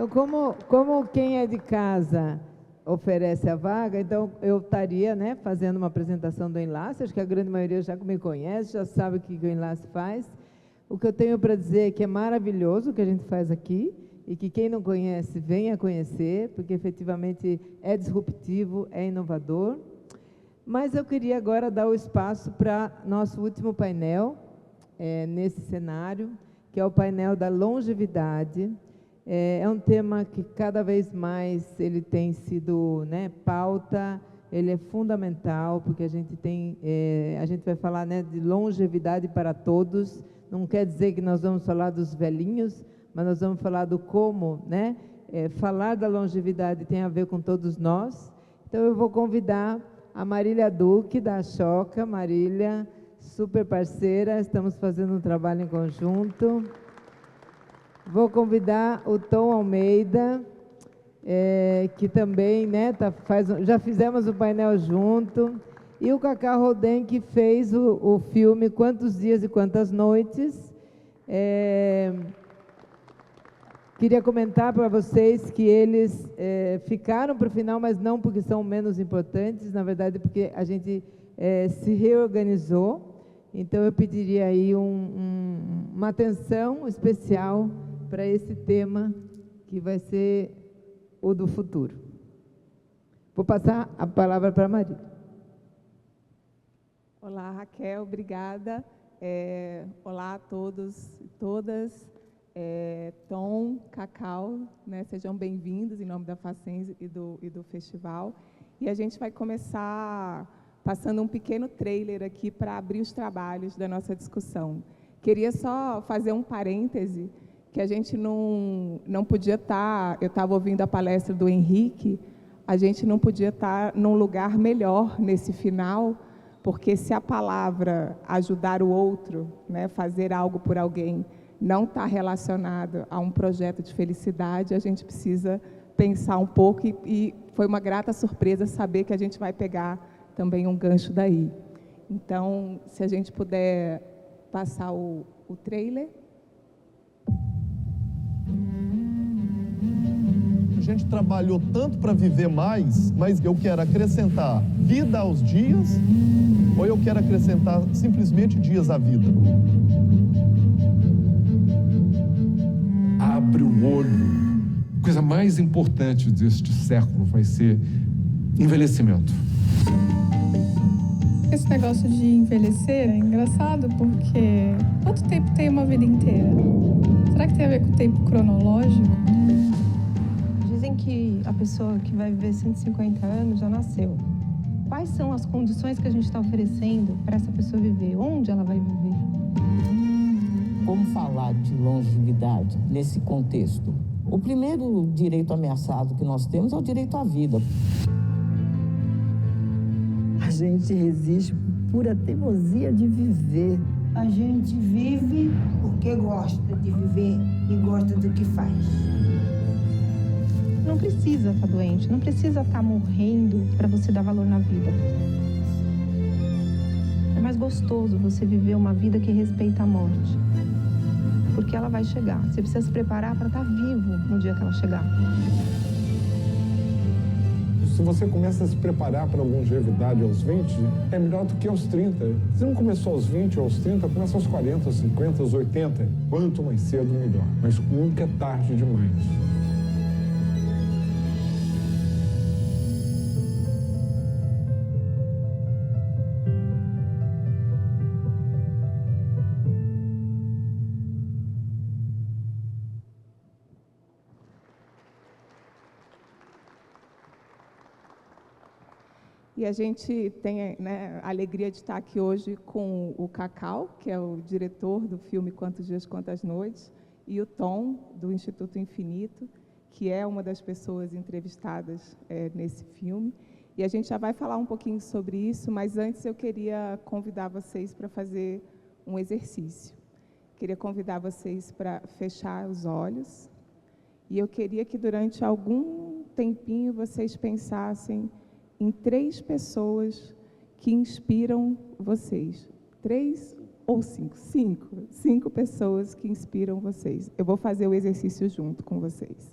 Então, como quem é de casa oferece a vaga, então eu estaria, né, fazendo uma apresentação do Enlace. Acho que a grande maioria já me conhece, já sabe o que o Enlace faz. O que eu tenho para dizer é que é maravilhoso o que a gente faz aqui e que quem não conhece, venha conhecer, porque efetivamente é disruptivo, é inovador. Mas eu queria agora dar o espaço para nosso último painel, nesse cenário, que é o painel da longevidade. É um tema que cada vez mais ele tem sido, né, pauta, ele é fundamental, porque a gente vai falar, né, de longevidade para todos. Não quer dizer que nós vamos falar dos velhinhos, mas nós vamos falar do como, né, falar da longevidade tem a ver com todos nós. Então eu vou convidar a Marília Duque, da Choca. Marília, super parceira, estamos fazendo um trabalho em conjunto. Vou convidar o Tom Almeida, que também, né, já fizemos o painel junto, e o Cacá Rodem, que fez o filme Quantos Dias e Quantas Noites. Queria comentar para vocês que eles ficaram para o final, mas não porque são menos importantes, na verdade porque a gente se reorganizou. Então eu pediria aí uma atenção especial para esse tema que vai ser o do futuro. Vou passar a palavra para a Marília. Olá, Raquel, obrigada. Olá a todos e todas. Tom, Cacau, né, sejam bem-vindos em nome da Facens e do festival. E a gente vai começar passando um pequeno trailer aqui para abrir os trabalhos da nossa discussão. Queria só fazer um parêntese, que a gente não podia estar, eu estava ouvindo a palestra do Henrique, a gente não podia estar num lugar melhor nesse final, porque se a palavra ajudar o outro, né, fazer algo por alguém, não está relacionado a um projeto de felicidade, a gente precisa pensar um pouco e foi uma grata surpresa saber que a gente vai pegar também um gancho daí. Então, se a gente puder passar o trailer. A gente trabalhou tanto para viver mais, mas eu quero acrescentar vida aos dias, ou eu quero acrescentar simplesmente dias à vida? Abre o olho. A coisa mais importante deste século vai ser envelhecimento. Esse negócio de envelhecer é engraçado porque quanto tempo tem uma vida inteira? Será que tem a ver com o tempo cronológico? Dizem que a pessoa que vai viver 150 anos já nasceu. Quais são as condições que a gente está oferecendo para essa pessoa viver? Onde ela vai viver? Como falar de longevidade nesse contexto? O primeiro direito ameaçado que nós temos é o direito à vida. A gente resiste por pura teimosia de viver. A gente vive porque gosta de viver e gosta do que faz. Não precisa estar doente, não precisa estar morrendo para você dar valor na vida. É mais gostoso você viver uma vida que respeita a morte. Porque ela vai chegar. Você precisa se preparar para estar vivo no dia que ela chegar. Se você começa a se preparar para a longevidade aos 20, é melhor do que aos 30. Se não começou aos 20 ou aos 30, começa aos 40, aos 50, aos 80. Quanto mais cedo, melhor. Mas nunca é tarde demais. E a gente tem, né, a alegria de estar aqui hoje com o Cacau, que é o diretor do filme Quantos Dias, Quantas Noites, e o Tom, do Instituto Infinito, que é uma das pessoas entrevistadas nesse filme. E a gente já vai falar um pouquinho sobre isso, mas antes eu queria convidar vocês para fazer um exercício. Queria convidar vocês para fechar os olhos. E eu queria que durante algum tempinho vocês pensassem em 3 pessoas que inspiram vocês. 3 ou 5? 5. 5 pessoas que inspiram vocês. Eu vou fazer o exercício junto com vocês.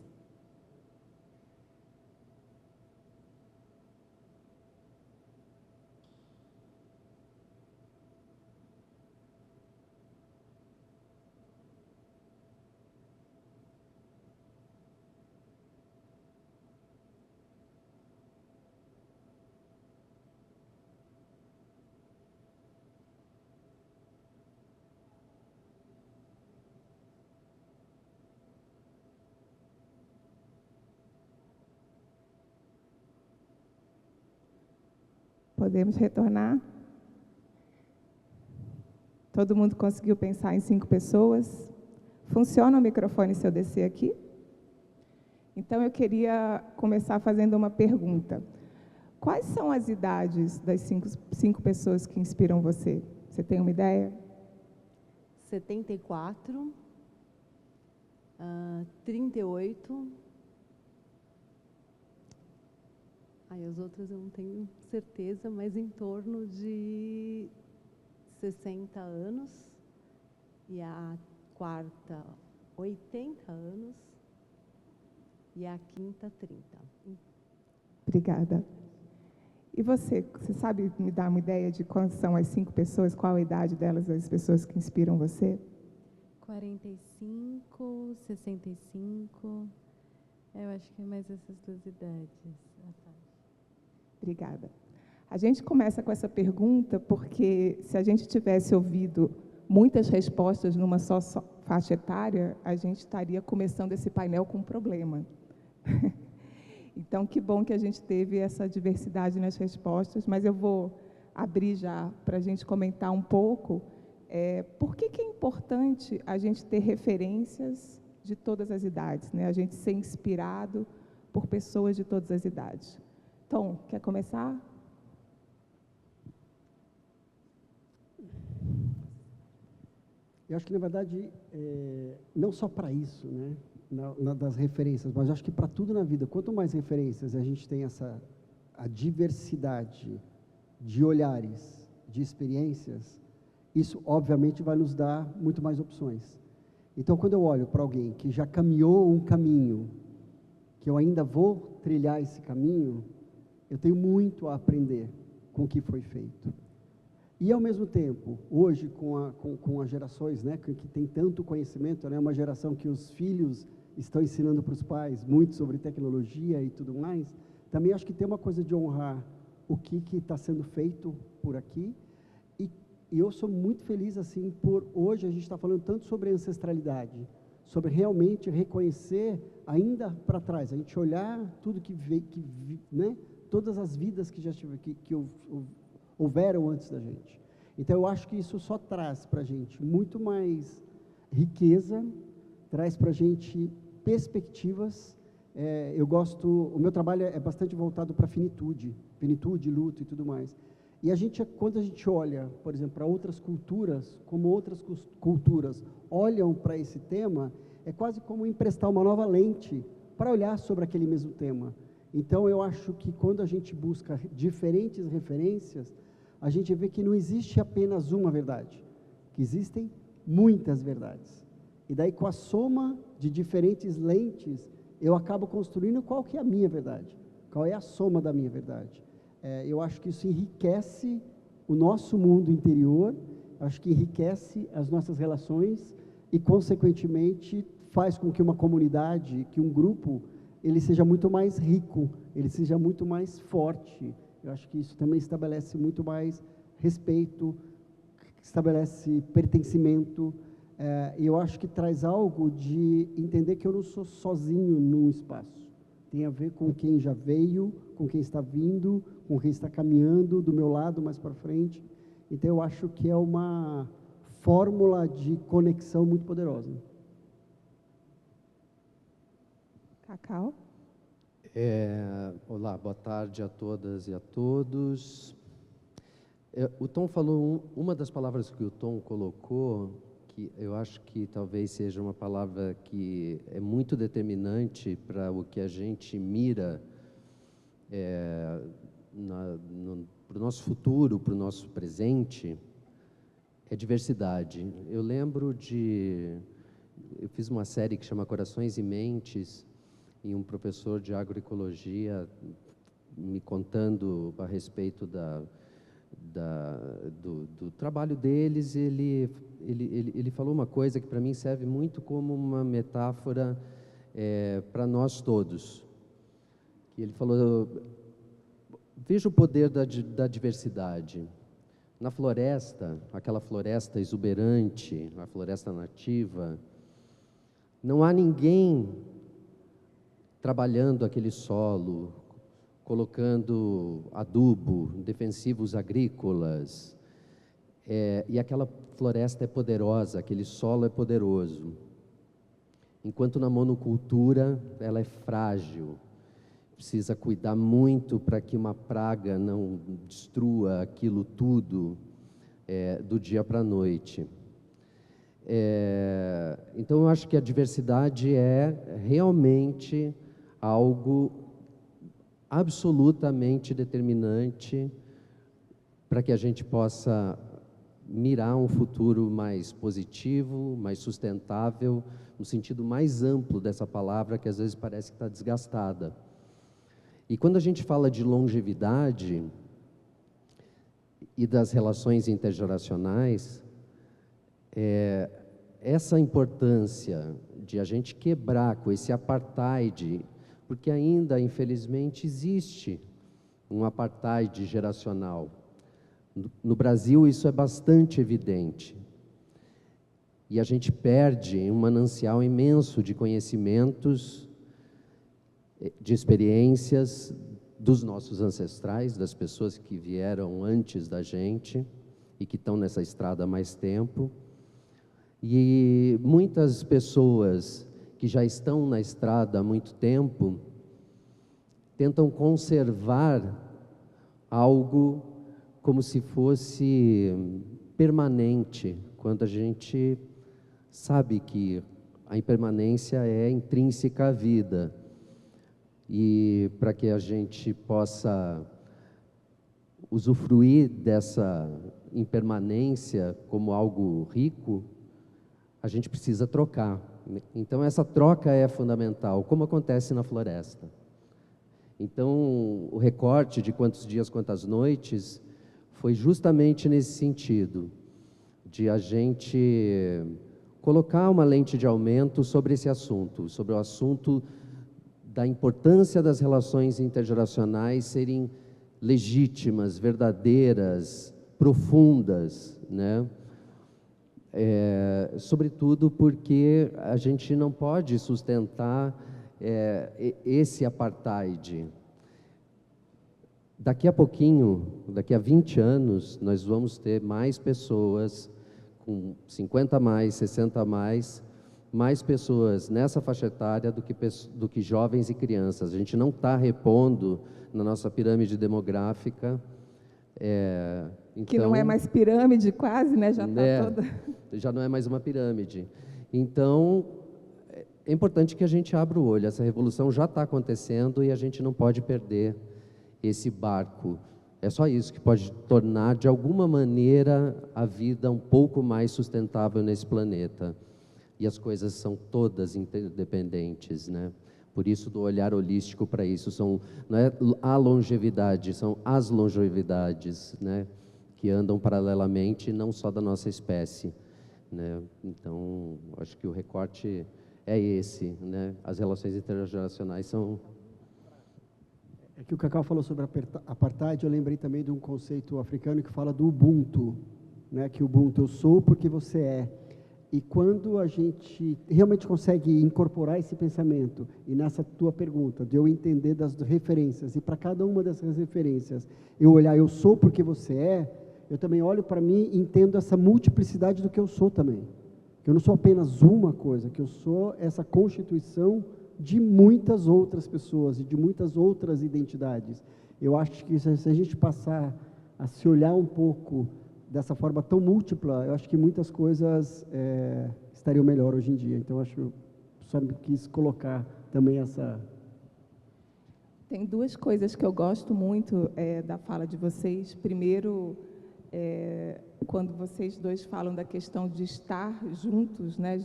Podemos retornar? Todo mundo conseguiu pensar em 5 pessoas? Funciona o microfone se eu descer aqui? Então, eu queria começar fazendo uma pergunta. Quais são as idades das 5 pessoas que inspiram você? Você tem uma ideia? 74, 38. As outras eu não tenho certeza, mas em torno de 60 anos. E a quarta, 80 anos. E a quinta, 30. Obrigada. E você sabe me dar uma ideia de quais são as 5 pessoas, qual a idade delas, as pessoas que inspiram você? 45, 65, eu acho que é mais essas 2 idades. Obrigada. A gente começa com essa pergunta porque, se a gente tivesse ouvido muitas respostas numa só faixa etária, a gente estaria começando esse painel com um problema. Então, que bom que a gente teve essa diversidade nas respostas, mas eu vou abrir já para a gente comentar um pouco por que é importante a gente ter referências de todas as idades, né? A gente ser inspirado por pessoas de todas as idades. Tom, quer começar? Eu acho que, na verdade, não só para isso, né, das referências, mas acho que para tudo na vida, quanto mais referências a gente tem a diversidade de olhares, de experiências, isso, obviamente, vai nos dar muito mais opções. Então, quando eu olho para alguém que já caminhou um caminho, que eu ainda vou trilhar esse caminho, eu tenho muito a aprender com o que foi feito. E, ao mesmo tempo, hoje, com as gerações, né, que tem tanto conhecimento, né, uma geração que os filhos estão ensinando para os pais muito sobre tecnologia e tudo mais, também acho que tem uma coisa de honrar o que está sendo feito por aqui. E eu sou muito feliz, assim, por hoje a gente está falando tanto sobre ancestralidade, sobre realmente reconhecer ainda para trás, a gente olhar tudo que veio, né, todas as vidas que já houveram antes da gente. Então, eu acho que isso só traz para a gente muito mais riqueza, traz para a gente perspectivas. O meu trabalho é bastante voltado para finitude, luto e tudo mais. E quando a gente olha, por exemplo, para outras culturas, como outras culturas olham para esse tema, é quase como emprestar uma nova lente para olhar sobre aquele mesmo tema. Então, eu acho que quando a gente busca diferentes referências, a gente vê que não existe apenas uma verdade, que existem muitas verdades. E daí, com a soma de diferentes lentes, eu acabo construindo qual que é a minha verdade, qual é a soma da minha verdade. Eu acho que isso enriquece o nosso mundo interior, acho que enriquece as nossas relações e, consequentemente, faz com que uma comunidade, que um grupo, ele seja muito mais rico, ele seja muito mais forte. Eu acho que isso também estabelece muito mais respeito, estabelece pertencimento. Eu acho que traz algo de entender que eu não sou sozinho num espaço. Tem a ver com quem já veio, com quem está vindo, com quem está caminhando do meu lado mais para frente. Então, eu acho que é uma fórmula de conexão muito poderosa. Cacau? Olá, boa tarde a todas e a todos. O Tom falou, uma das palavras que o Tom colocou, que eu acho que talvez seja uma palavra que é muito determinante para o que a gente mira para o nosso futuro, para o nosso presente, é diversidade. Eu lembro eu fiz uma série que chama Corações e Mentes, e um professor de agroecologia me contando a respeito do trabalho deles. Ele falou uma coisa que para mim serve muito como uma metáfora para nós todos. Ele falou: veja o poder da diversidade. Na floresta, aquela floresta exuberante, a floresta nativa, não há ninguém trabalhando aquele solo colocando adubo, defensivos agrícolas, e aquela floresta é poderosa, aquele solo é poderoso. Enquanto na monocultura ela é frágil, precisa cuidar muito para que uma praga não destrua aquilo tudo do dia para a noite. Então, eu acho que a diversidade é realmente algo absolutamente determinante para que a gente possa mirar um futuro mais positivo, mais sustentável, no sentido mais amplo dessa palavra, que às vezes parece que está desgastada. E quando a gente fala de longevidade e das relações intergeracionais, essa importância de a gente quebrar com esse apartheid, porque ainda, infelizmente, existe um apartheid geracional. No Brasil, isso é bastante evidente. E a gente perde um manancial imenso de conhecimentos, de experiências dos nossos ancestrais, das pessoas que vieram antes da gente e que estão nessa estrada há mais tempo. E muitas pessoas que já estão na estrada há muito tempo tentam conservar algo como se fosse permanente, quando a gente sabe que a impermanência é intrínseca à vida. E para que a gente possa usufruir dessa impermanência como algo rico, a gente precisa trocar. Então, essa troca é fundamental, como acontece na floresta. Então, o recorte de quantos dias, quantas noites, foi justamente nesse sentido, de a gente colocar uma lente de aumento sobre esse assunto, sobre o assunto da importância das relações intergeracionais serem legítimas, verdadeiras, profundas, né? Sobretudo porque a gente não pode sustentar esse apartheid. Daqui a pouquinho, daqui a 20 anos, nós vamos ter mais pessoas com 50 a mais, 60 a mais pessoas nessa faixa etária do que jovens e crianças. A gente não está repondo na nossa pirâmide demográfica. Então, que não é mais pirâmide quase, né? Já está toda... Já não é mais uma pirâmide. Então, é importante que a gente abra o olho. Essa revolução já está acontecendo e a gente não pode perder esse barco. É só isso que pode tornar, de alguma maneira, a vida um pouco mais sustentável nesse planeta. E as coisas são todas interdependentes, né? Por isso, do olhar holístico para isso, não é a longevidade, são as longevidades, né? Que andam paralelamente, não só da nossa espécie, né? Então, acho que o recorte é esse, né? As relações intergeracionais são... É que o Cacau falou sobre apartheid, eu lembrei também de um conceito africano que fala do Ubuntu, né? Que o Ubuntu, eu sou porque você é. E quando a gente realmente consegue incorporar esse pensamento, e nessa tua pergunta, de eu entender das referências, e para cada uma dessas referências, eu olhar, eu sou porque você é, eu também olho para mim e entendo essa multiplicidade do que eu sou também. Que eu não sou apenas uma coisa, que eu sou essa constituição de muitas outras pessoas e de muitas outras identidades. Eu acho que se a gente passar a se olhar um pouco dessa forma tão múltipla, eu acho que muitas coisas estariam melhor hoje em dia. Então, acho que eu só quis colocar também essa... Tem duas coisas que eu gosto muito da fala de vocês. Primeiro, quando vocês dois falam da questão de estar juntos, né,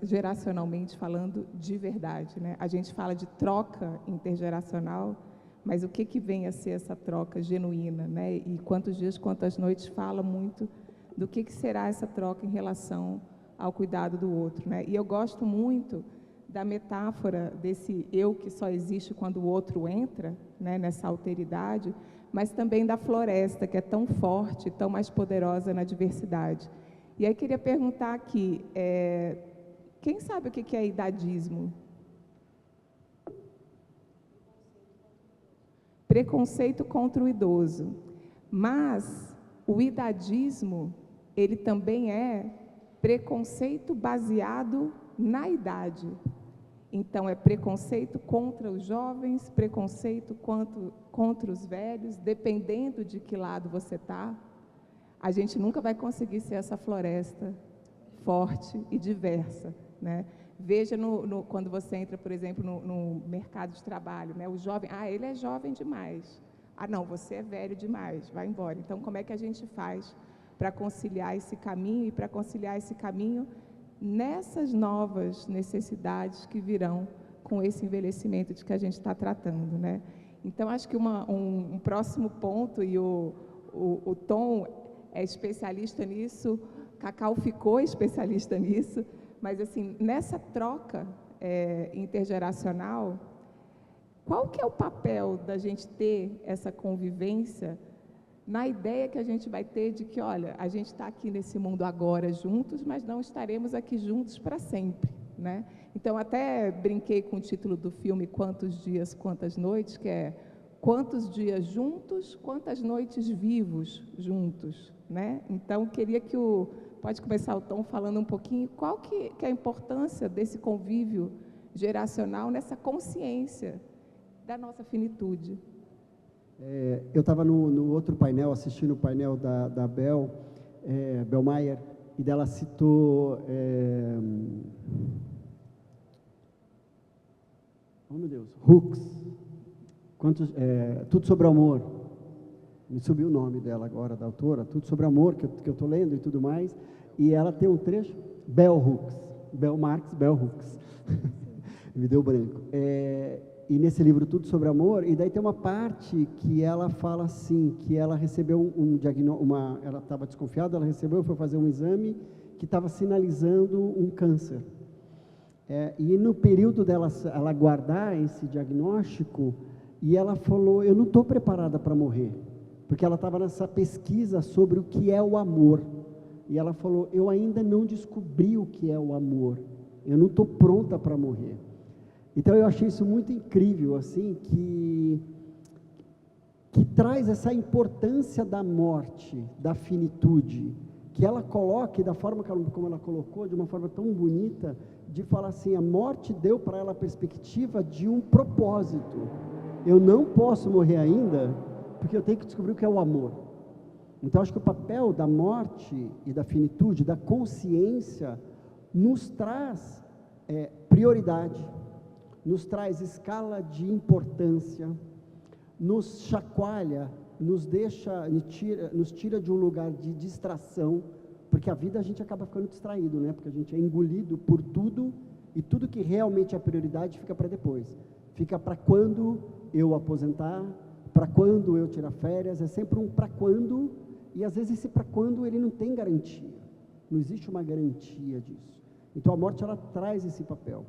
geracionalmente falando de verdade, né? A gente fala de troca intergeracional, mas o que vem a ser essa troca genuína, né? E quantos dias, quantas noites fala muito do que será essa troca em relação ao cuidado do outro, né? E eu gosto muito da metáfora desse eu que só existe quando o outro entra, né, nessa alteridade, mas também da floresta, que é tão forte, tão mais poderosa na diversidade. E aí queria perguntar aqui, quem sabe o que é idadismo? preconceito contra o idoso. Mas o idadismo, ele também é preconceito baseado na idade. Então, é preconceito contra os jovens, preconceito contra os velhos, dependendo de que lado você está. A gente nunca vai conseguir ser essa floresta forte e diversa, né? Veja quando você entra, por exemplo, no mercado de trabalho, né? O jovem, ele é jovem demais. Não, você é velho demais, vai embora. Então, como é que a gente faz para conciliar esse caminho e para conciliar esse caminho nessas novas necessidades que virão com esse envelhecimento de que a gente está tratando, né? Então, acho que um próximo ponto, e o Tom é especialista nisso, Cacau ficou especialista nisso, mas, assim, nessa troca intergeracional, qual que é o papel da gente ter essa convivência na ideia que a gente vai ter de que, olha, a gente está aqui nesse mundo agora juntos, mas não estaremos aqui juntos para sempre, né? Então, até brinquei com o título do filme Quantos Dias, Quantas Noites, que é quantos dias juntos, quantas noites vivos juntos, né? Então, queria que pode começar o Tom falando um pouquinho qual que é a importância desse convívio geracional nessa consciência da nossa finitude. Eu estava no outro painel, assistindo o painel da Bel Mayer, e dela citou... oh, meu Deus! Hooks. Tudo sobre o Amor. Me subiu o nome dela agora, da autora. Tudo sobre o Amor, que eu estou lendo e tudo mais. E ela tem um trecho... Bell Hooks. Bell Marx, Bell Hooks. Me deu branco. E nesse livro, Tudo sobre Amor, e daí tem uma parte que ela fala assim, que ela recebeu um diagnóstico, ela estava desconfiada, ela recebeu, foi fazer um exame que estava sinalizando um câncer. E no período dela ela guardar esse diagnóstico, e ela falou, eu não estou preparada para morrer, porque ela estava nessa pesquisa sobre o que é o amor. E ela falou, eu ainda não descobri o que é o amor, eu não estou pronta para morrer. Então, eu achei isso muito incrível, assim, que traz essa importância da morte, da finitude, que ela coloca, e da forma como ela colocou, de uma forma tão bonita, de falar assim, a morte deu para ela a perspectiva de um propósito. Eu não posso morrer ainda, porque eu tenho que descobrir o que é o amor. Então, acho que o papel da morte e da finitude, da consciência, nos traz prioridade, nos traz escala de importância, nos chacoalha, nos tira de um lugar de distração, porque a vida a gente acaba ficando distraído, né? Porque a gente é engolido por tudo, e tudo que realmente é prioridade fica para depois. Fica para quando eu aposentar, para quando eu tirar férias, é sempre um para quando, e às vezes esse para quando ele não tem garantia, não existe uma garantia disso. Então a morte, ela traz esse papel.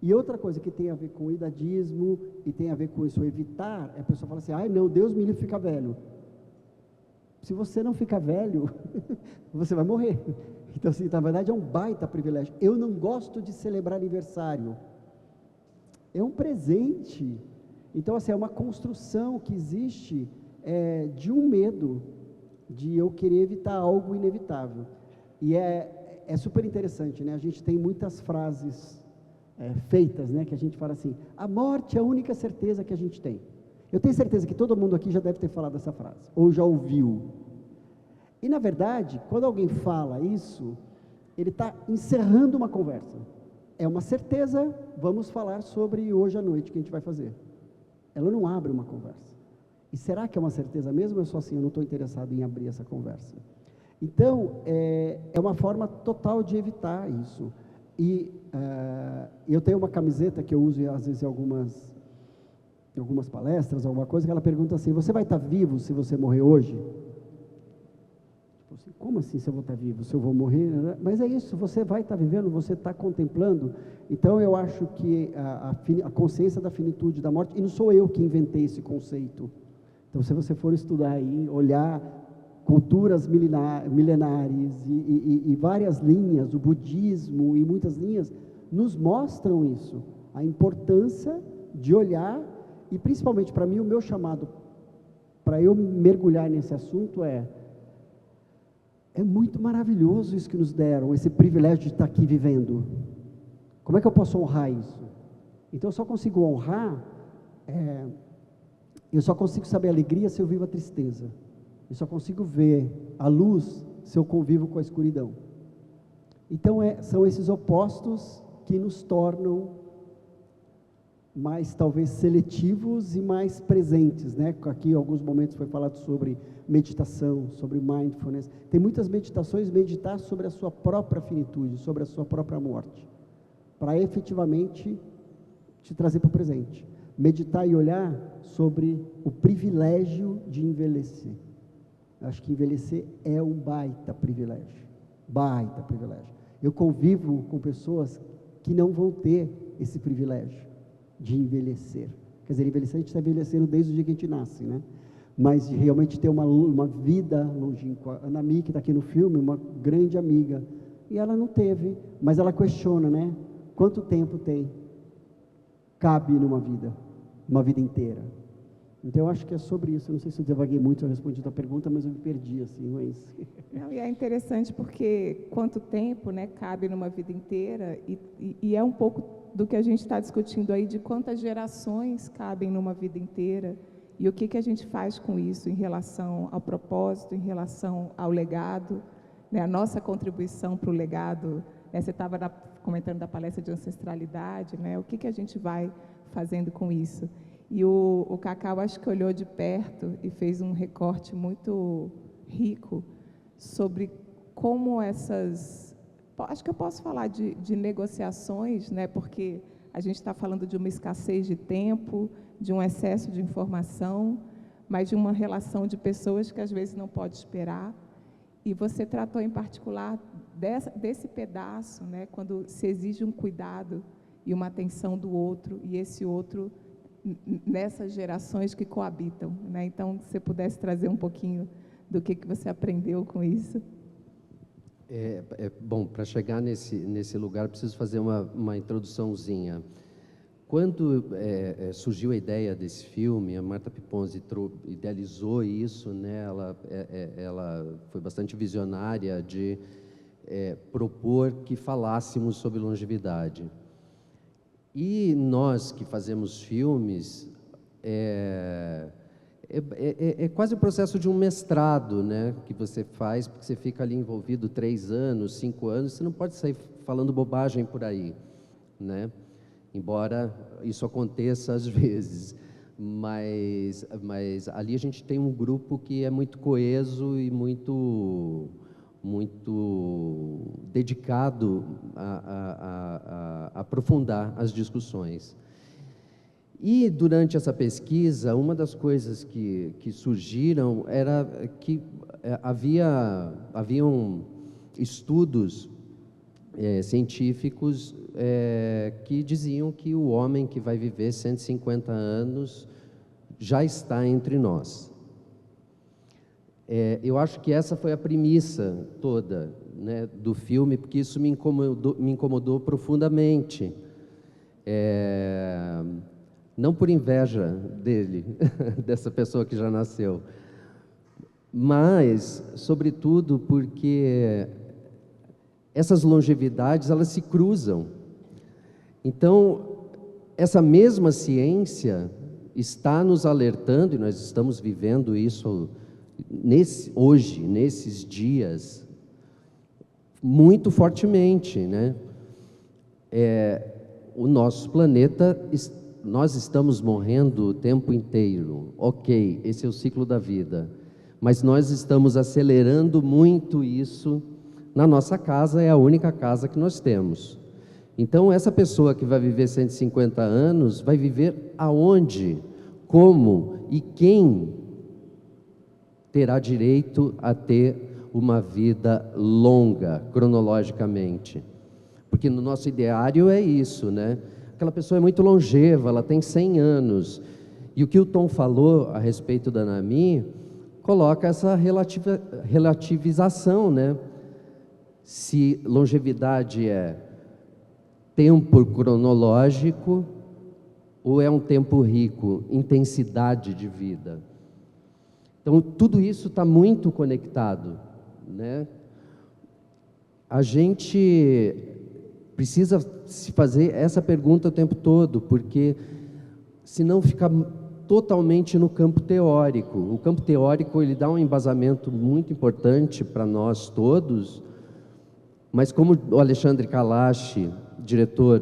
E outra coisa que tem a ver com o idadismo, e tem a ver com isso, evitar, a pessoa fala assim, não, Deus me livre ficar velho. Se você não ficar velho, você vai morrer. Então, assim, na verdade, é um baita privilégio. Eu não gosto de celebrar aniversário. É um presente. Então, assim, é uma construção que existe de um medo, de eu querer evitar algo inevitável. E é super interessante, né? A gente tem muitas frases feitas, né, que a gente fala assim, a morte é a única certeza que a gente tem. Eu tenho certeza que todo mundo aqui já deve ter falado essa frase, ou já ouviu. E, na verdade, quando alguém fala isso, ele está encerrando uma conversa. É uma certeza, vamos falar sobre hoje à noite, o que a gente vai fazer. Ela não abre uma conversa. E será que é uma certeza mesmo? Ou é só assim, eu não estou interessado em abrir essa conversa? Então, é uma forma total de evitar isso. E eu tenho uma camiseta que eu uso, às vezes, em algumas palestras, alguma coisa, que ela pergunta assim, você vai estar vivo se você morrer hoje? Tipo assim, como assim se eu vou estar vivo, se eu vou morrer? Mas é isso, você vai estar vivendo, você está contemplando. Então, eu acho que a consciência da finitude da morte, e não sou eu que inventei esse conceito. Então, se você for estudar aí, olhar culturas milenares e várias linhas, o budismo e muitas linhas, nos mostram isso, a importância de olhar, e principalmente para mim, o meu chamado para eu mergulhar nesse assunto é muito maravilhoso isso que nos deram, esse privilégio de estar aqui vivendo. Como é que eu posso honrar isso? Então eu só consigo honrar, eu só consigo saber a alegria se eu vivo a tristeza. Eu só consigo ver a luz se eu convivo com a escuridão. Então são esses opostos que nos tornam mais talvez seletivos e mais presentes, né? Aqui em alguns momentos foi falado sobre meditação, sobre mindfulness. Tem muitas meditações, meditar sobre a sua própria finitude, sobre a sua própria morte, para efetivamente te trazer para o presente. Meditar e olhar sobre o privilégio de envelhecer. Acho que envelhecer é um baita privilégio. Baita privilégio. Eu convivo com pessoas que não vão ter esse privilégio de envelhecer. Quer dizer, envelhecer, a gente está envelhecendo desde o dia que a gente nasce, né? Mas de realmente ter uma vida longínqua. A Ana Mi, que está aqui no filme, uma grande amiga, e ela não teve, mas ela questiona, né? Quanto tempo cabe numa vida? Uma vida inteira. Então, eu acho que é sobre isso. Eu não sei se eu devaguei muito, se eu respondi a tua pergunta, mas eu me perdi, assim, mas... Não, e é interessante porque quanto tempo, né, cabe numa vida inteira, e é um pouco do que a gente está discutindo aí, de quantas gerações cabem numa vida inteira, e o que a gente faz com isso em relação ao propósito, em relação ao legado, né, a nossa contribuição para o legado, né, você estava comentando da palestra de ancestralidade, né, o que a gente vai fazendo com isso. E o Cacau, acho que olhou de perto e fez um recorte muito rico sobre como essas... Acho que eu posso falar de negociações, né? Porque a gente está falando de uma escassez de tempo, de um excesso de informação, mas de uma relação de pessoas que às vezes não pode esperar. E você tratou em particular desse pedaço, né? Quando se exige um cuidado e uma atenção do outro, e esse outro... nessas gerações que coabitam, né? Então, se você pudesse trazer um pouquinho do que você aprendeu com isso. Bom, para chegar nesse lugar, eu preciso fazer uma introduçãozinha. Quando surgiu a ideia desse filme, a Marta Piponzi idealizou isso, né? Ela foi bastante visionária de propor que falássemos sobre longevidade. E nós que fazemos filmes, é quase o processo de um mestrado, né, que você faz, porque você fica ali envolvido 3 anos, 5 anos, você não pode sair falando bobagem por aí, né? Embora isso aconteça às vezes, mas ali a gente tem um grupo que é muito coeso e muito dedicado a aprofundar as discussões. E, durante essa pesquisa, uma das coisas que surgiram era que haviam estudos científicos que diziam que o homem que vai viver 150 anos já está entre nós. Eu acho que essa foi a premissa toda, né, do filme, porque isso me incomodou profundamente. Não por inveja dele, dessa pessoa que já nasceu, mas, sobretudo, porque essas longevidades, elas se cruzam. Então, essa mesma ciência está nos alertando, e nós estamos vivendo isso hoje, nesses dias, muito fortemente, né? O nosso planeta, nós estamos morrendo o tempo inteiro, ok, esse é o ciclo da vida, mas nós estamos acelerando muito isso na nossa casa, é a única casa que nós temos. Então, essa pessoa que vai viver 150 anos, vai viver aonde, como e quem terá direito a ter uma vida longa, cronologicamente. Porque no nosso ideário é isso, né? Aquela pessoa é muito longeva, ela tem 100 anos. E o que o Tom falou a respeito da Ana Mi, coloca essa relativização, né? Se longevidade é tempo cronológico ou é um tempo rico, intensidade de vida. Então, tudo isso está muito conectado, né? A gente precisa se fazer essa pergunta o tempo todo, porque senão fica totalmente no campo teórico. O campo teórico, ele dá um embasamento muito importante para nós todos, mas como o Alexandre Kalash, diretor,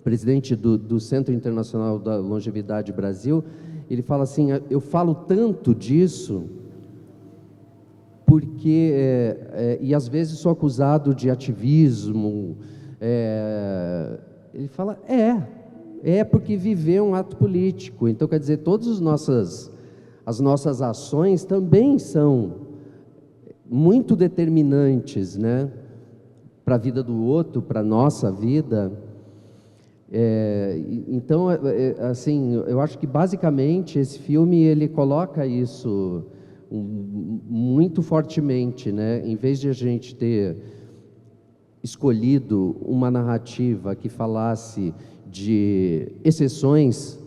presidente do Centro Internacional da Longevidade Brasil, ele fala assim, eu falo tanto disso porque, e às vezes sou acusado de ativismo, ele fala, porque viver é um ato político. Então, quer dizer, todas as nossas ações também são muito determinantes, né, para a vida do outro, para a nossa vida. Então, assim, eu acho que basicamente esse filme ele coloca isso muito fortemente, né? Em vez de a gente ter escolhido uma narrativa que falasse de exceções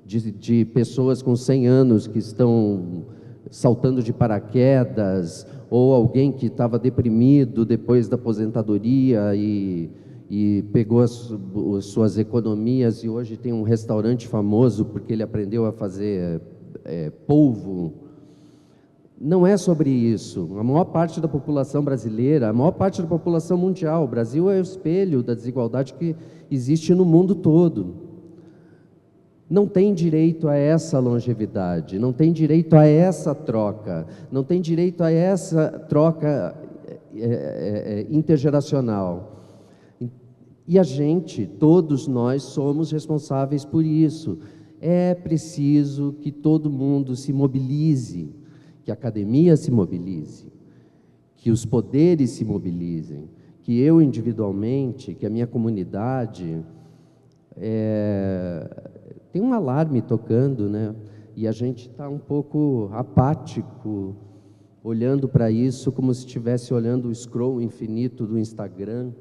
de pessoas com 100 anos que estão saltando de paraquedas, ou alguém que estava deprimido depois da aposentadoria e pegou as suas economias e hoje tem um restaurante famoso porque ele aprendeu a fazer polvo. Não é sobre isso. A maior parte da população brasileira, a maior parte da população mundial, o Brasil é o espelho da desigualdade que existe no mundo todo. Não tem direito a essa longevidade, não tem direito a essa troca, não tem direito a essa troca intergeracional. E a gente, todos nós, somos responsáveis por isso. É preciso que todo mundo se mobilize, que a academia se mobilize, que os poderes se mobilizem, que eu individualmente, que a minha comunidade... Tem um alarme tocando, né? E a gente está um pouco apático, olhando para isso como se estivesse olhando o scroll infinito do Instagram.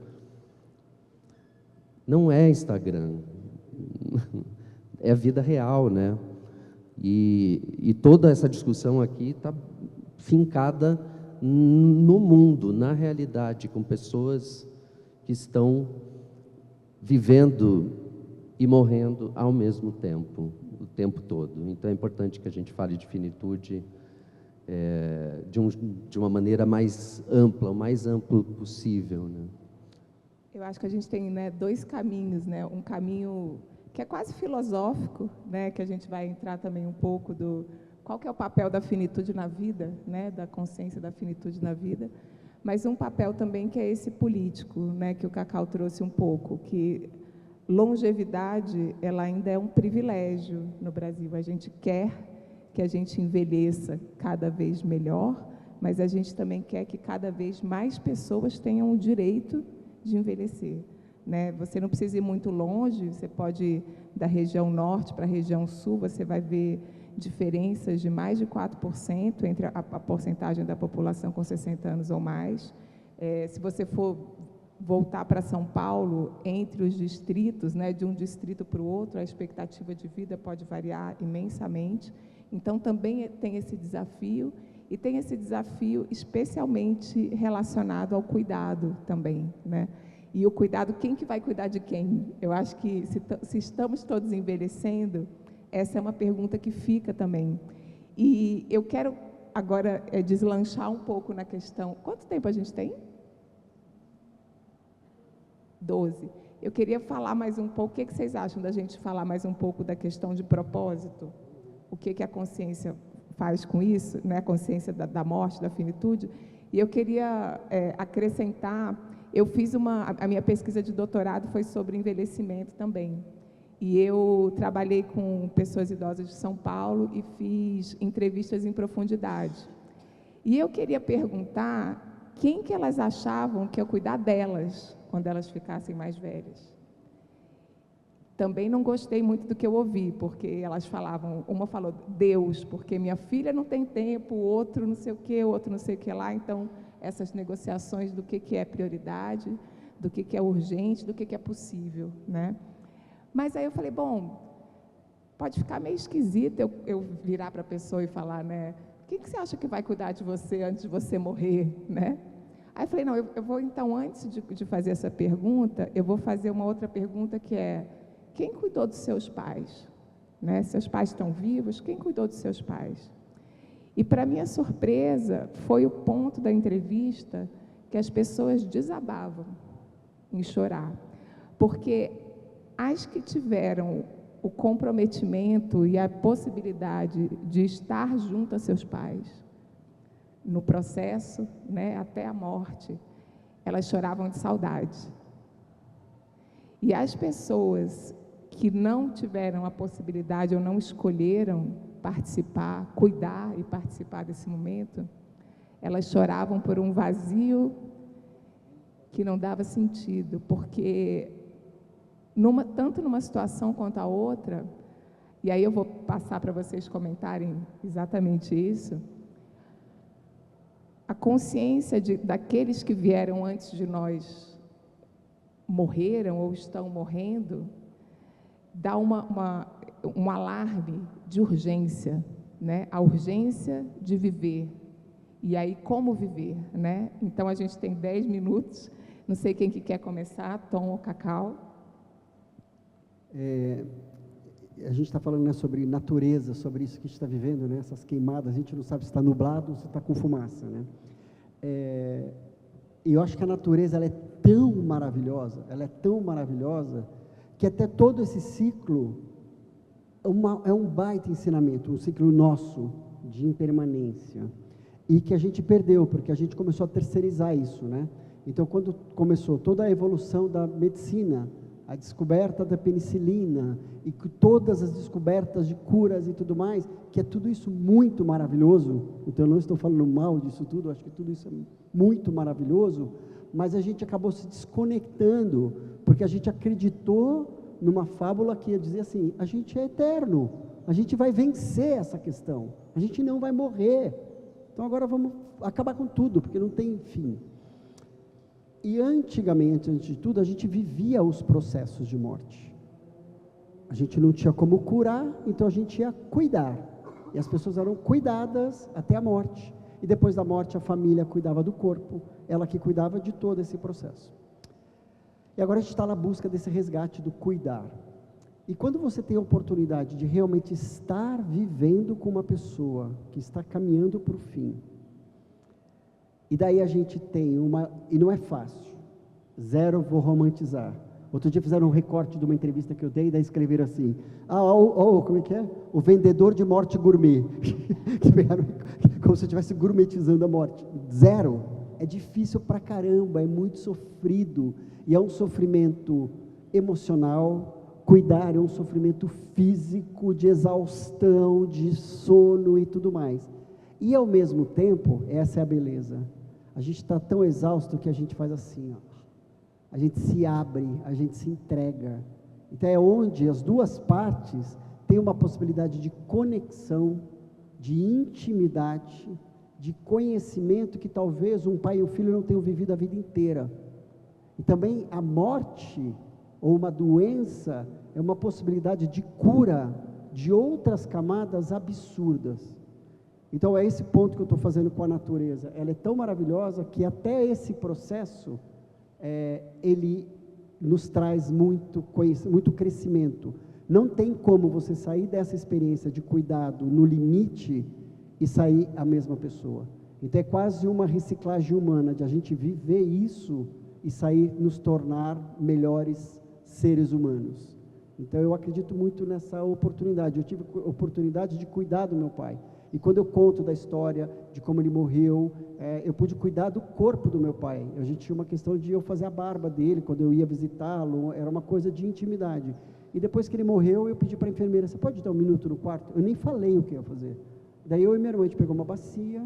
Não é Instagram, é a vida real, né? E toda essa discussão aqui está fincada no mundo, na realidade, com pessoas que estão vivendo e morrendo ao mesmo tempo, o tempo todo. Então é importante que a gente fale de finitude de uma maneira mais ampla, o mais amplo possível, né? Eu acho que a gente tem, né, dois caminhos, né? Um caminho que é quase filosófico, né, que a gente vai entrar também um pouco do qual que é o papel da finitude na vida, né, da consciência da finitude na vida, mas um papel também que é esse político, né, que o Cacau trouxe um pouco, que longevidade, ela ainda é um privilégio no Brasil. A gente quer que a gente envelheça cada vez melhor, mas a gente também quer que cada vez mais pessoas tenham o direito de envelhecer, né? Você não precisa ir muito longe, você pode ir da região norte para a região sul, você vai ver diferenças de mais de 4% entre a porcentagem da população com 60 anos ou mais. Se você for voltar para São Paulo, entre os distritos, né, de um distrito para o outro, a expectativa de vida pode variar imensamente. Então, também tem esse desafio, e tem esse desafio especialmente relacionado ao cuidado também, né? E o cuidado, quem que vai cuidar de quem? Eu acho que se estamos todos envelhecendo, essa é uma pergunta que fica também. E eu quero agora deslanchar um pouco na questão... Quanto tempo a gente tem? 12. Eu queria falar mais um pouco, o que vocês acham da gente falar mais um pouco da questão de propósito? O que a consciência faz com isso, né? A consciência da morte, da finitude. E eu queria acrescentar, eu fiz a minha pesquisa de doutorado foi sobre envelhecimento também. E eu trabalhei com pessoas idosas de São Paulo e fiz entrevistas em profundidade. E eu queria perguntar quem que elas achavam que ia cuidar delas quando elas ficassem mais velhas. Também não gostei muito do que eu ouvi, porque elas falavam, uma falou, Deus, porque minha filha não tem tempo, o outro não sei o quê, o outro não sei o que lá. Então, essas negociações do que é prioridade, do que é urgente, do que é possível, né? Mas aí eu falei, bom, pode ficar meio esquisito eu virar para a pessoa e falar, né, quem que você acha que vai cuidar de você antes de você morrer, né? Aí eu falei, não, eu vou então, antes de fazer essa pergunta, eu vou fazer uma outra pergunta que é, quem cuidou dos seus pais? Né? Seus pais estão vivos? Quem cuidou dos seus pais? E, para minha surpresa, foi o ponto da entrevista que as pessoas desabavam em chorar. Porque as que tiveram o comprometimento e a possibilidade de estar junto a seus pais, no processo, né, até a morte, elas choravam de saudade. E as pessoas que não tiveram a possibilidade ou não escolheram participar, cuidar e participar desse momento, elas choravam por um vazio que não dava sentido, porque tanto numa situação quanto a outra, e aí eu vou passar para vocês comentarem exatamente isso, a consciência daqueles que vieram antes de nós morreram ou estão morrendo, dá um alarme de urgência, né? A urgência de viver. E aí, como viver, né? Então, a gente tem 10 minutos, não sei quem que quer começar, Tom ou Cacau. A gente está falando, né, sobre natureza, sobre isso que a gente está vivendo, né, essas queimadas, a gente não sabe se está nublado ou se está com fumaça, né? E eu acho que a natureza, ela é tão maravilhosa, que até todo esse ciclo é um baita ensinamento, um ciclo nosso de impermanência, e que a gente perdeu, porque a gente começou a terceirizar isso, né? Então, quando começou toda a evolução da medicina, a descoberta da penicilina, e todas as descobertas de curas e tudo mais, que é tudo isso muito maravilhoso, então eu não estou falando mal disso tudo, acho que tudo isso é muito maravilhoso, mas a gente acabou se desconectando, porque a gente acreditou numa fábula que ia dizer assim, a gente é eterno, a gente vai vencer essa questão, a gente não vai morrer, então agora vamos acabar com tudo, porque não tem fim. E antigamente, antes de tudo, a gente vivia os processos de morte. A gente não tinha como curar, então a gente ia cuidar. E as pessoas eram cuidadas até a morte. E depois da morte, a família cuidava do corpo, ela que cuidava de todo esse processo. E agora a gente está na busca desse resgate do cuidar. E quando você tem a oportunidade de realmente estar vivendo com uma pessoa que está caminhando para o fim, e daí a gente tem e não é fácil, zero vou romantizar. Outro dia fizeram um recorte de uma entrevista que eu dei, e daí escreveram assim, como é que é? O vendedor de morte gourmet, como se eu estivesse gourmetizando a morte. Zero, é difícil pra caramba, é muito sofrido, e é um sofrimento emocional, cuidar é um sofrimento físico, de exaustão, de sono e tudo mais. E ao mesmo tempo, essa é a beleza, a gente está tão exausto que a gente faz assim, ó. A gente se abre, a gente se entrega. Então é onde as duas partes têm uma possibilidade de conexão, de intimidade, de conhecimento que talvez um pai e um filho não tenham vivido a vida inteira. E também a morte ou uma doença é uma possibilidade de cura de outras camadas absurdas. Então é esse ponto que eu estou fazendo com a natureza. Ela é tão maravilhosa que até esse processo ele nos traz muito crescimento. Não tem como você sair dessa experiência de cuidado no limite e sair a mesma pessoa. Então é quase uma reciclagem humana, de a gente viver isso e sair, nos tornar melhores seres humanos. Então eu acredito muito nessa oportunidade. Eu tive a oportunidade de cuidar do meu pai. E quando eu conto da história de como ele morreu, eu pude cuidar do corpo do meu pai. A gente tinha uma questão de eu fazer a barba dele, quando eu ia visitá-lo, era uma coisa de intimidade. E depois que ele morreu, eu pedi para a enfermeira, você pode dar um minuto no quarto? Eu nem falei o que ia fazer. Daí eu e minha irmã, a gente pegou uma bacia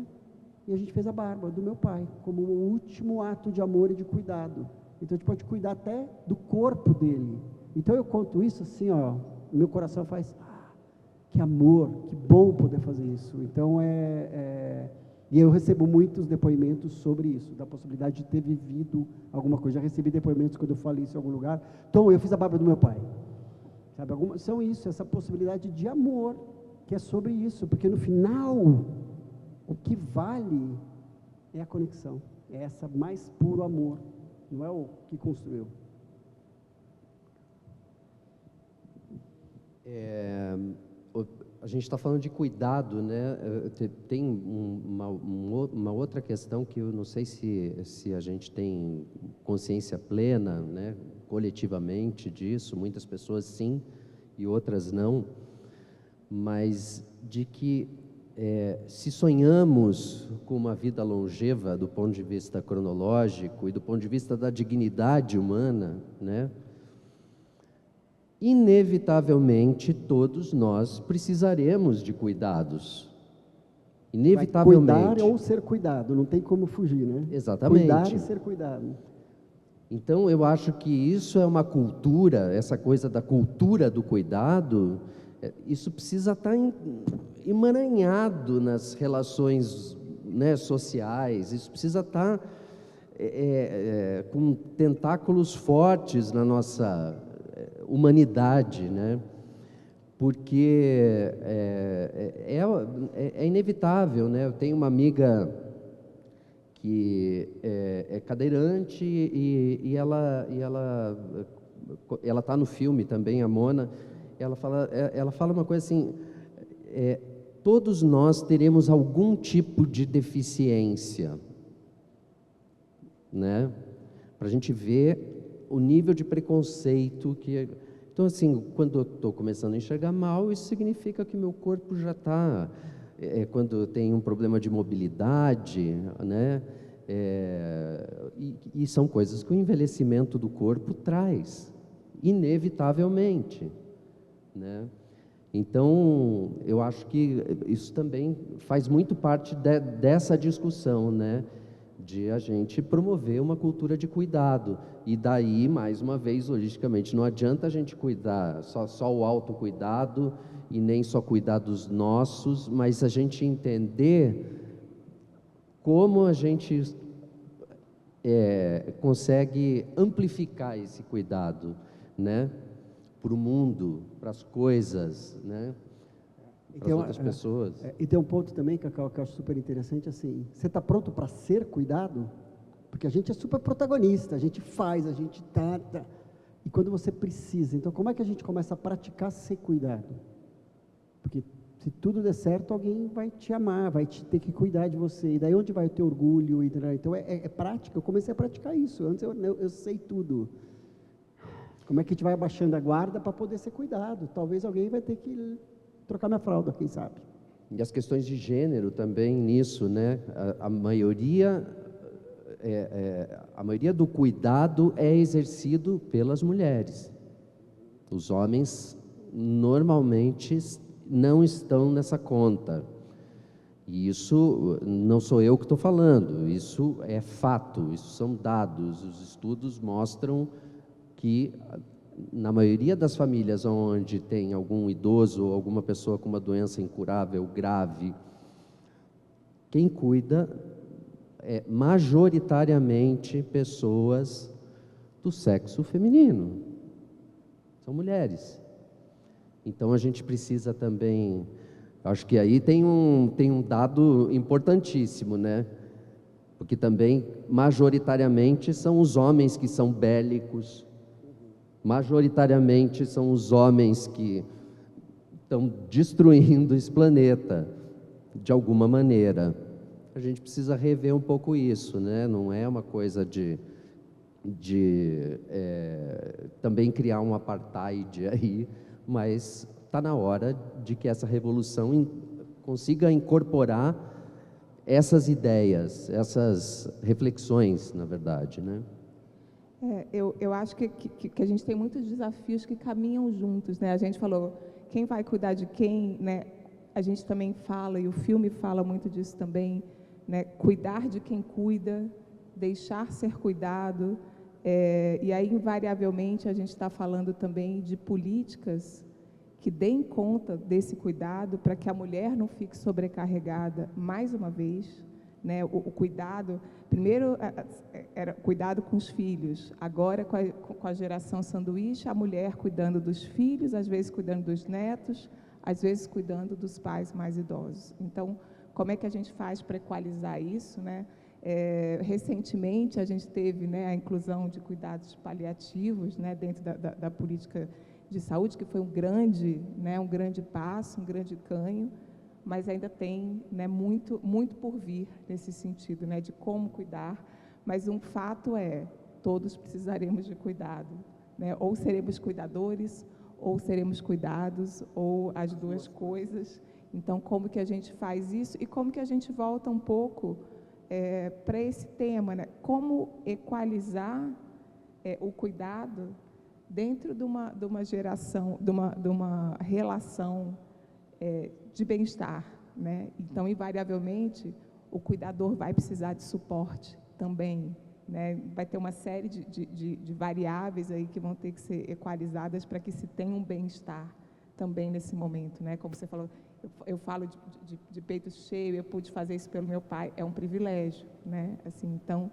e a gente fez a barba do meu pai, como um último ato de amor e de cuidado. Então a gente pode cuidar até do corpo dele. Então eu conto isso assim, ó, meu coração faz... Que amor, que bom poder fazer isso. Então, e eu recebo muitos depoimentos sobre isso, da possibilidade de ter vivido alguma coisa. Já recebi depoimentos quando eu falei isso em algum lugar. Então, eu fiz a barba do meu pai. Sabe, são isso, essa possibilidade de amor, que é sobre isso. Porque no final, O que vale é a conexão, é essa mais puro amor, não é o que construiu. A gente está falando de cuidado, né? Tem uma outra questão que eu não sei se a gente tem consciência plena, né, coletivamente disso, muitas pessoas sim e outras não, mas de que se sonhamos com uma vida longeva do ponto de vista cronológico e do ponto de vista da dignidade humana, né, inevitavelmente todos nós precisaremos de cuidados. Inevitavelmente. Vai cuidar ou ser cuidado, não tem como fugir, né? Exatamente. Cuidar e ser cuidado. Então, eu acho que isso é uma cultura, essa coisa da cultura do cuidado, isso precisa estar emaranhado nas relações, né, sociais, isso precisa estar com tentáculos fortes na nossa humanidade, né? Porque é inevitável, né? Eu tenho uma amiga que é cadeirante e ela está no filme também, a Mona. Ela fala uma coisa assim: todos nós teremos algum tipo de deficiência, né? Para a gente ver o nível de preconceito que... Então, assim, quando eu estou começando a enxergar mal, isso significa que meu corpo já está... quando tem um problema de mobilidade, né? E são coisas que o envelhecimento do corpo traz, inevitavelmente, né? Então, eu acho que isso também faz muito parte dessa discussão, né? De a gente promover uma cultura de cuidado. E daí, mais uma vez, holisticamente, não adianta a gente cuidar só o autocuidado e nem só cuidar dos nossos, mas a gente entender como a gente consegue amplificar esse cuidado, né? Para o mundo, para as coisas, né? Para as outras pessoas. E tem um ponto também, Cacau, que eu acho super interessante, assim, você está pronto para ser cuidado? Porque a gente é super protagonista, a gente faz, a gente tá. E quando você precisa, então como é que a gente começa a praticar ser cuidado? Porque se tudo der certo, alguém vai te amar, vai ter que cuidar de você, e daí onde vai o teu orgulho? Então é prática, eu comecei a praticar isso, antes eu sei tudo. Como é que a gente vai abaixando a guarda para poder ser cuidado? Talvez alguém vai ter que trocar minha fralda, quem sabe. E as questões de gênero também nisso, né? A maioria do cuidado é exercido pelas mulheres. Os homens normalmente não estão nessa conta. E isso não sou eu que estou falando, isso é fato, isso são dados. Os estudos mostram que na maioria das famílias onde tem algum idoso ou alguma pessoa com uma doença incurável, grave, quem cuida é majoritariamente pessoas do sexo feminino, são mulheres. Então a gente precisa também, acho que aí tem um dado importantíssimo, né? Porque também majoritariamente são os homens que são bélicos, majoritariamente são os homens que estão destruindo esse planeta de alguma maneira. A gente precisa rever um pouco isso, né? Não é uma coisa de também criar um apartheid aí, mas está na hora de que essa revolução consiga incorporar essas ideias, essas reflexões, na verdade, né? Eu acho que a gente tem muitos desafios que caminham juntos, né? A gente falou, quem vai cuidar de quem, né? A gente também fala, e o filme fala muito disso também, né? Cuidar de quem cuida, deixar ser cuidado, e aí, invariavelmente, a gente está falando também de políticas que deem conta desse cuidado para que a mulher não fique sobrecarregada mais uma vez, né? O cuidado, primeiro era cuidado com os filhos, agora com a geração sanduíche, a mulher cuidando dos filhos, às vezes cuidando dos netos, às vezes cuidando dos pais mais idosos. Então, como é que a gente faz para equalizar isso, né? Recentemente, a gente teve, né, a inclusão de cuidados paliativos, né, dentro da política de saúde, que foi um grande passo, um grande ganho, mas ainda tem, né, muito por vir nesse sentido, né, de como cuidar. Mas um fato é, todos precisaremos de cuidado, né? Ou seremos cuidadores, ou seremos cuidados, ou as duas coisas. Então, como que a gente faz isso e como que a gente volta um pouco para esse tema, né? Como equalizar o cuidado dentro de uma geração, de uma relação de bem-estar, né? Então, invariavelmente, o cuidador vai precisar de suporte também, né? Vai ter uma série de variáveis aí que vão ter que ser equalizadas para que se tenha um bem-estar também nesse momento, né? Como você falou, eu falo de peito cheio, eu pude fazer isso pelo meu pai, é um privilégio, né? Assim, então,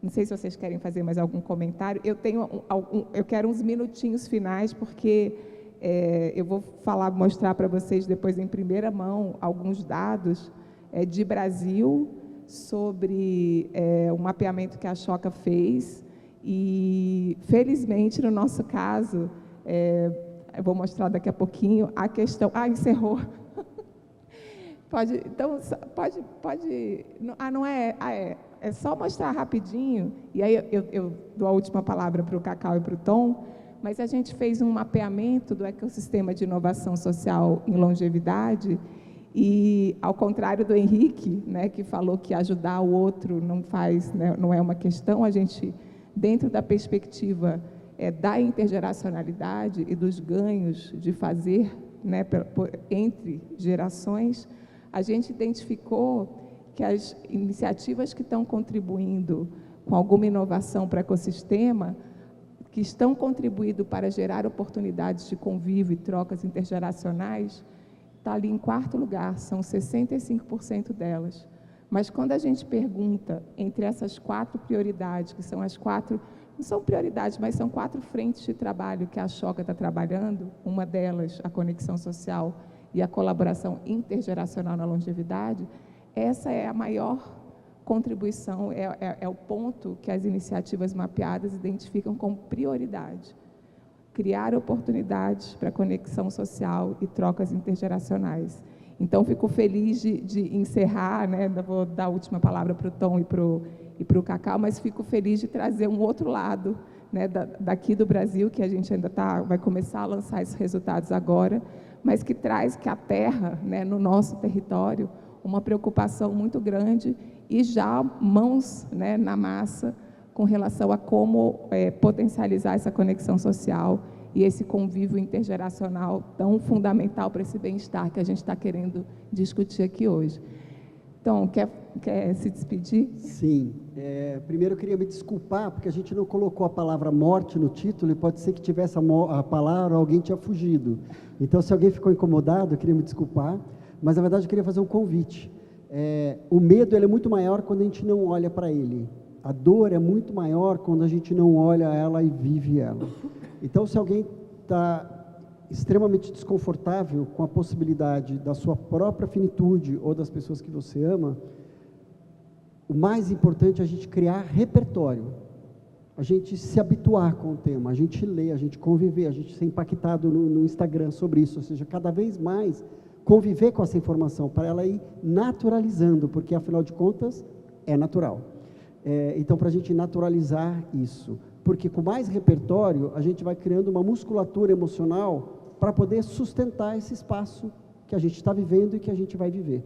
não sei se vocês querem fazer mais algum comentário. Eu quero uns minutinhos finais, porque eu vou mostrar para vocês depois em primeira mão alguns dados de Brasil sobre um mapeamento que a Choca fez e, felizmente, no nosso caso, eu vou mostrar daqui a pouquinho a questão... encerrou. É só mostrar rapidinho, e aí eu dou a última palavra para o Cacau e para o Tom, mas a gente fez um mapeamento do ecossistema de inovação social em longevidade, e, ao contrário do Henrique, né, que falou que ajudar o outro não é uma questão, a gente, dentro da perspectiva da intergeracionalidade e dos ganhos de fazer, né, entre gerações, a gente identificou que as iniciativas que estão contribuindo com alguma inovação para o ecossistema, que estão contribuindo para gerar oportunidades de convívio e trocas intergeracionais, está ali em quarto lugar, são 65% delas. Mas quando a gente pergunta entre essas 4 prioridades, que são as 4, não são prioridades, mas são 4 frentes de trabalho que a Choca está trabalhando, uma delas, a conexão social e a colaboração intergeracional na longevidade, essa é a maior contribuição, é o ponto que as iniciativas mapeadas identificam como prioridade. Criar oportunidades para conexão social e trocas intergeracionais. Então, fico feliz de encerrar, né? Vou dar a última palavra para o Tom e para o Cacau, mas fico feliz de trazer um outro lado, né, daqui do Brasil, que a gente ainda vai começar a lançar esses resultados agora, mas que traz que a terra, né, no nosso território, uma preocupação muito grande e já mãos, né, na massa com relação a como potencializar essa conexão social e esse convívio intergeracional tão fundamental para esse bem-estar que a gente está querendo discutir aqui hoje. Então, quer se despedir? Sim. Primeiro, eu queria me desculpar, porque a gente não colocou a palavra morte no título, e pode ser que tivesse a palavra, alguém tinha fugido. Então, se alguém ficou incomodado, eu queria me desculpar, mas, na verdade, eu queria fazer um convite. O medo ele é muito maior quando a gente não olha para ele. A dor é muito maior quando a gente não olha ela e vive ela. Então, se alguém está extremamente desconfortável com a possibilidade da sua própria finitude ou das pessoas que você ama, o mais importante é a gente criar repertório, a gente se habituar com o tema, a gente ler, a gente conviver, a gente ser impactado no Instagram sobre isso, ou seja, cada vez mais conviver com essa informação, para ela ir naturalizando, porque, afinal de contas, é natural. Então, para a gente naturalizar isso, porque com mais repertório, a gente vai criando uma musculatura emocional para poder sustentar esse espaço que a gente está vivendo e que a gente vai viver.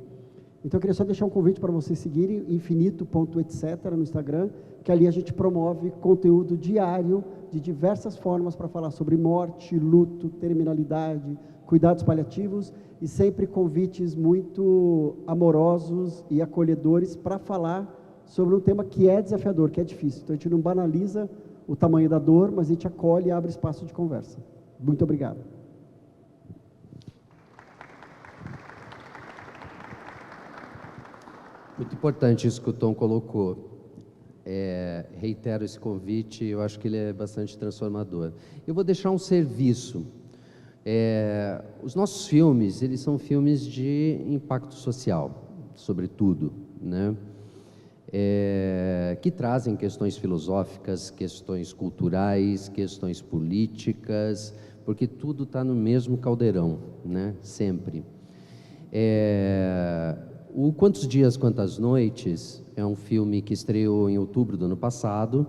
Então, eu queria só deixar um convite para vocês seguirem infinito.etc no Instagram, que ali a gente promove conteúdo diário, de diversas formas, para falar sobre morte, luto, terminalidade, cuidados paliativos, e sempre convites muito amorosos e acolhedores para falar sobre um tema que é desafiador, que é difícil. Então, a gente não banaliza o tamanho da dor, mas a gente acolhe e abre espaço de conversa. Muito obrigado. Muito importante isso que o Tom colocou. Reitero esse convite, eu acho que ele é bastante transformador. Eu vou deixar um serviço. Os nossos filmes, eles são filmes de impacto social, sobretudo, né? Que trazem questões filosóficas, questões culturais, questões políticas, porque tudo está no mesmo caldeirão, né? Sempre. O Quantos Dias, Quantas Noites é um filme que estreou em outubro do ano passado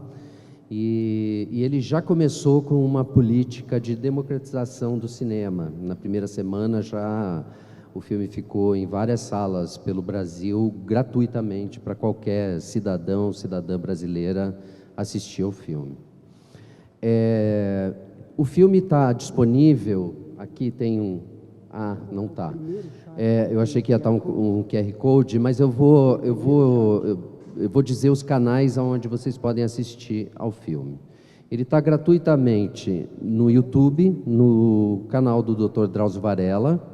e ele já começou com uma política de democratização do cinema. Na primeira semana já o filme ficou em várias salas pelo Brasil gratuitamente para qualquer cidadão, cidadã brasileira assistir ao filme. O filme está disponível, aqui tem um... Ah, não está. Eu achei que ia estar um QR Code, mas eu vou dizer os canais onde vocês podem assistir ao filme. Ele está gratuitamente no YouTube, no canal do Dr. Drauzio Varela,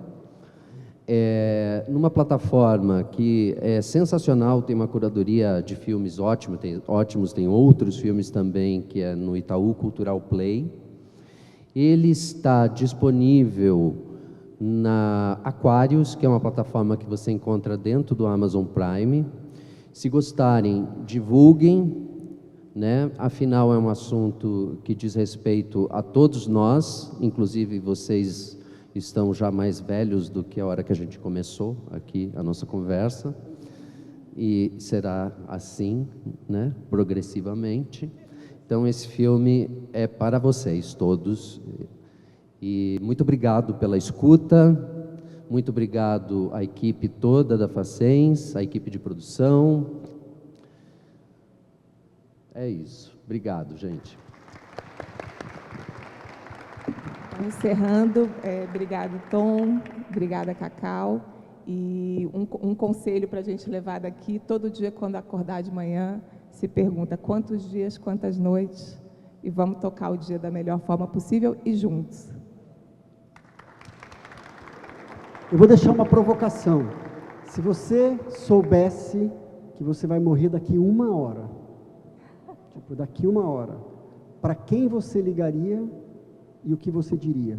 numa plataforma que é sensacional, tem uma curadoria de filmes ótimos, tem outros filmes também, que é no Itaú Cultural Play. Ele está disponível na Aquarius, que é uma plataforma que você encontra dentro do Amazon Prime. Se gostarem, divulguem, né? Afinal, é um assunto que diz respeito a todos nós, inclusive vocês estão já mais velhos do que a hora que a gente começou aqui a nossa conversa, e será assim, né? Progressivamente. Então, esse filme é para vocês todos. E muito obrigado pela escuta, muito obrigado à equipe toda da Facens, à equipe de produção. É isso. Obrigado, gente. Encerrando, obrigado, Tom, obrigada, Cacau. E um conselho para a gente levar daqui: todo dia, quando acordar de manhã, se pergunta quantos dias, quantas noites, e vamos tocar o dia da melhor forma possível e juntos. Eu vou deixar uma provocação. Se você soubesse que você vai morrer daqui 1 hora, tipo, daqui 1 hora, para quem você ligaria e o que você diria?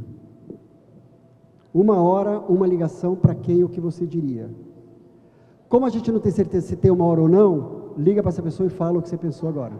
1 hora, uma ligação, para quem e o que você diria? Como a gente não tem certeza se tem 1 hora ou não, liga para essa pessoa e fala o que você pensou agora.